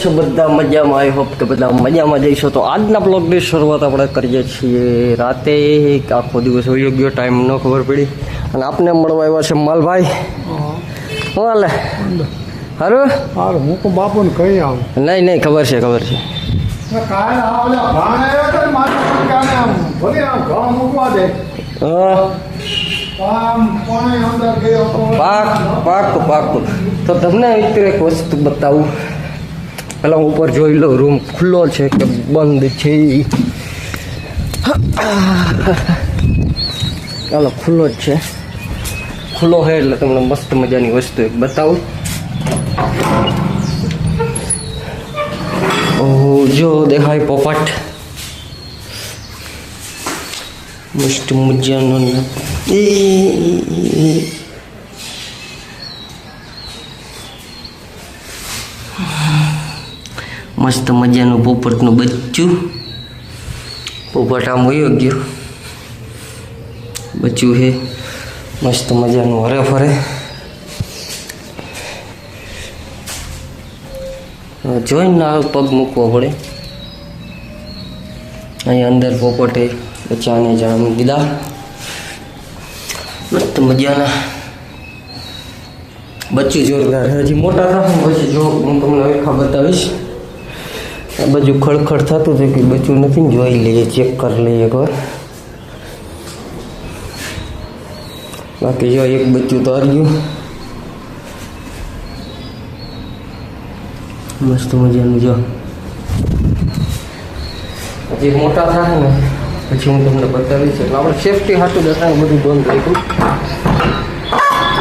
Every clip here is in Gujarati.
છો બધા મજામાં? આઈ હોપ કે બધા મજામાં જઈશો. તો આજના બ્લોગની શરૂઆત આપણે કરીએ છીએ રાતે. આખો દિવસ વયો ગયો, ટાઈમ ન ખબર પડી. અને આપને મળવા આવ્યા છે માલભાઈ. શું હાલે? સારું હારું. હું તો બાપુને કહી આવું. નહીં ખબર છે પાકું. તો તમને મિત્ર એક વસ્તુ બતાવું. પેલા હું ઉપર જોઈ લઉં રૂમ ખુલ્લો છે કે બંધ છે. ચાલો, ખુલ્લો જ છે. ખુલ્લો છે એટલે તમને મસ્ત મજાની વસ્તુ એક બતાવું. ઓહ, જો દેખાય પોપટ મસ્ત મજાનો. મસ્ત મજાનું પોપટનું બચ્ચું. પોપટ આમ વયો ગયો. બચ્ચું છે મસ્ત મજાનું, હરે ફરે. જોઈને પગ મૂકવો પડે. અહીં અંદર પોપટે બચ્ચાને જાણ દીધા. મસ્ત મજાના બચ્ચું જોરદાર. હજી મોટા થાય પછી જો હું તમને રેખા બતાવીશ. આ બાજુ ખડખડ થતું હતું કે બચ્ચું નથી ને, જોઈ લઈએ, ચેક કરી લઈએ એકવાર. બાકી જો એક બચ્ચું તો આવી ગયું. મસ્ત મજાનું. જો હજી મોટા થાય ને પછી હું તમને બતાવીશ. એટલે આપણે સેફટી હાટું દેખાય બધું બંધ રાખ્યું.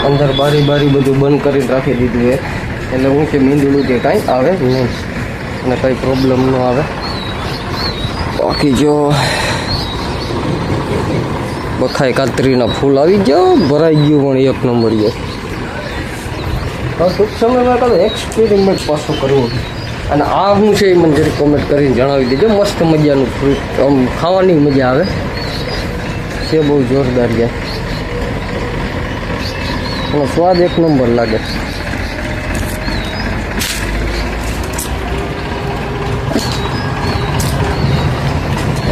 અંદર બારી બધું બંધ કરીને રાખી દીધું છે. એટલે હું કે મીંદડું કે કાંઈ આવે નહીં અને કંઈ પ્રોબ્લેમ ન આવે. બાકી જો બખાઈ કાતરીના ફૂલ આવી જાઓ, ભરાઈ ગયું પણ એક નંબર. છે ટૂંક સમયમાં કાલે એક્સપેરિમેન્ટ પાછો કરવો. અને આ શું છે એ મને જરી કોમેન્ટ કરીને જણાવી દેજો. મસ્ત મજાનું ફ્રૂટ, આમ ખાવાની મજા આવે છે. બહુ જોરદાર છે અને સ્વાદ એક નંબર લાગે.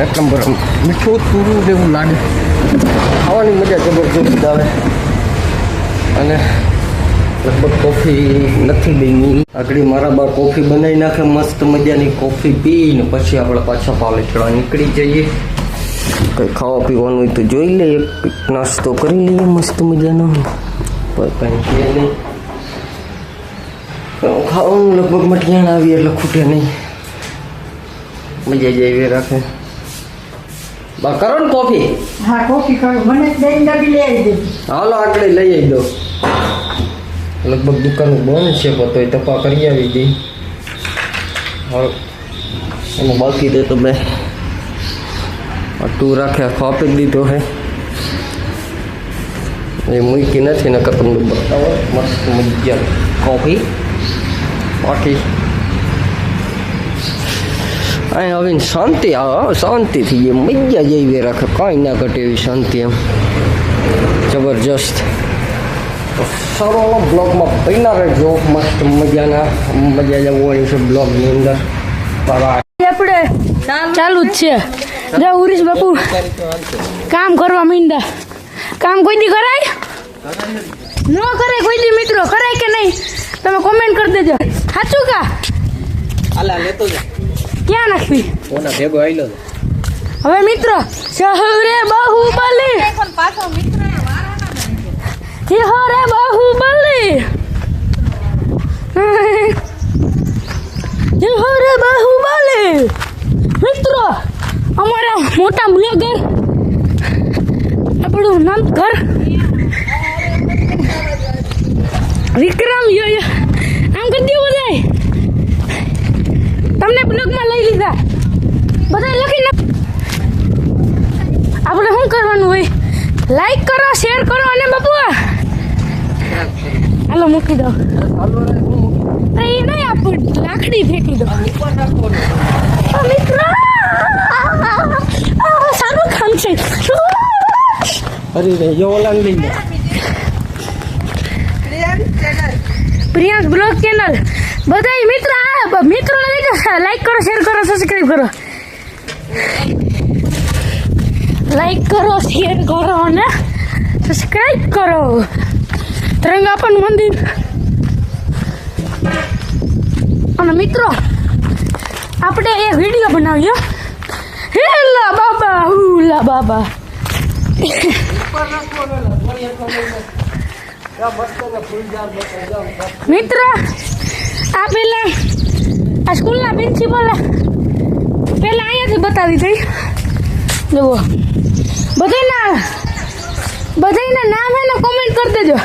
એક નંબર મીઠું túરું જેવું લાગે. ખાવાની મજા જબરજસ્ત આવે. અને લગભગ કોફી નથી બની. આગળ મારા બા કોફી બનાવી નાખે મસ્ત મજાની. કોફી પીને પછી આપણે પાછા પાલેચડા નીકળી જઈએ. કંઈ ખાવા પીવાનું હોય તો જોઈ લઈએ, નાસ્તો કરી લઈએ મસ્ત મજાનો. કંઈ છે નહીં ખાવાનું. લગભગ મટિયાણ આવીએ એટલે ખૂટે નહીં, મજા જ આવી રાખે. બા કરો ને કોફી? હા, કોફી કરો. મને દહીં ડબ્બી લઈ આવી દેજો. હાલો આગળ લઈ આવી દો. લગભગ દુકાન બંધ છે તો એ તપા કરી આવી દઈ. હવે એમાં બાકી દે તો મેં આટલું રાખે આખો આપી દીધો છે. એ મૂકી નથી ને તમને બતાવો. મસ્ત મજા કોફી. બાકી અહીં હવે શાંતિ આવે. શાંતિ થઈ ગઈ, મજા જેવી રાખે. કાંઈ ના ઘટે એવી શાંતિ. એમ જબરજસ્ત. સારો બ્લોગમાં બન્યા રહેજો. મસ્ત મજાના મજા જવાની છે બ્લોગની અંદર. આપણે ચાલુ જ છે. જો ઉરીશ બાપુ કામ કરવા માંડ્યા. કામ કોઈ દી કરાય ન કરે? કોઈ દી મિત્રો કરાય કે નહીં? તમે કોમેન્ટ કરી દેજો. સાચું કા? આલા લેતો જા. ક્યાં નાખવી? ઓના ભેગો આઈલો. હવે મિત્રો શહરે બાહુબલી પાછો મિત્ર શહરે બાહુબલી શહરે બાહુબલી. મિત્રો અમારા મોટા બ્લોગર આપણું નામ ઘર વિક્રમ આમ કરી દઉં. બધાય તમને બ્લોગમાં લઈ લીધા. બધા લખી નાખ. આપણે શું કરવાનું હોય? લાઈક કરો, શેર કરો અને બાપુ હાલો મૂકી દો. એ નહીં, આપું લાકડી ફેંકી દો. મિત્રો સારું કામ છે. અરે રે ઓલા લઈ લે. પ્રિયાંશ બ્લોગ ચેનલ બધા મિત્રોને કહેજો લાઈક કરો, શેર કરો, સબસ્ક્રાઇબ કરો. લાઈક કરો, શેર કરો અને સબસ્ક્રાઇબ કરો. ત્રંગાપન મંદિર. અને મિત્રો આપણે એક વિડીયો બનાવ્યો. હેલા બાબા હુલા બાબા. મિત્રો આ પેલા આ સ્કૂલના પ્રિન્સિપલ પેલા અહીંયાથી બતાવી દઈ. જુઓ બધાના નામ એને કોમેન્ટ કરી દેજો.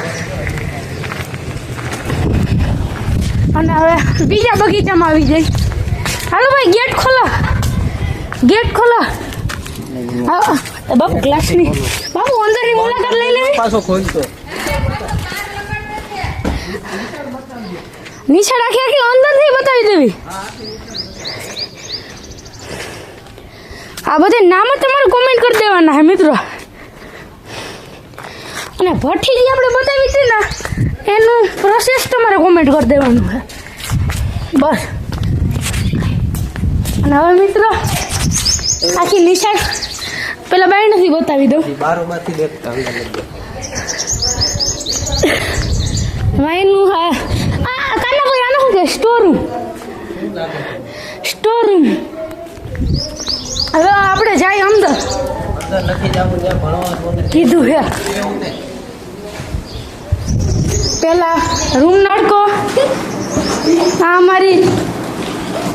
અને હવે બીજા બગીચામાં આવી જાય. હાલો ભાઈ ગેટ ખોલો, ગેટ ખોલો. બાપુ ક્લાસની બાપુ અંદરની મુલાકાત લઈ લેવી. પાછો ખોલતો નીચે રાખી અંદરથી બતાવી દેવી. આ બધા નામ જ તમારે કોમેન્ટ કરી દેવાના હે મિત્રો. અને ભઠ્ઠી જે આપણે બતાવી હતી ને એનું પ્રોસેસ તમારે કોમેન્ટ કરી દેવાનું છે બસ. અને હવે મિત્રો આખી નિશાળ પેલા બાઈ નથી બતાવી દઉં. બારોમાંથી દેખતા અંદર વાઈનું હા કાના ભાઈ આનું શું કે સ્ટોર રૂમ. Store room. હવે આપણે જાય અંદર નથી જવું ત્યાં ભણવા કીધું હે. પેલા રૂમ નાડકો આ અમારી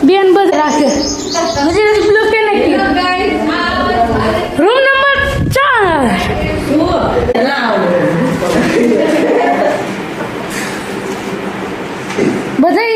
બેન બધા રાખે. હજી બ્લોક કે રૂમ નંબર 4 બધા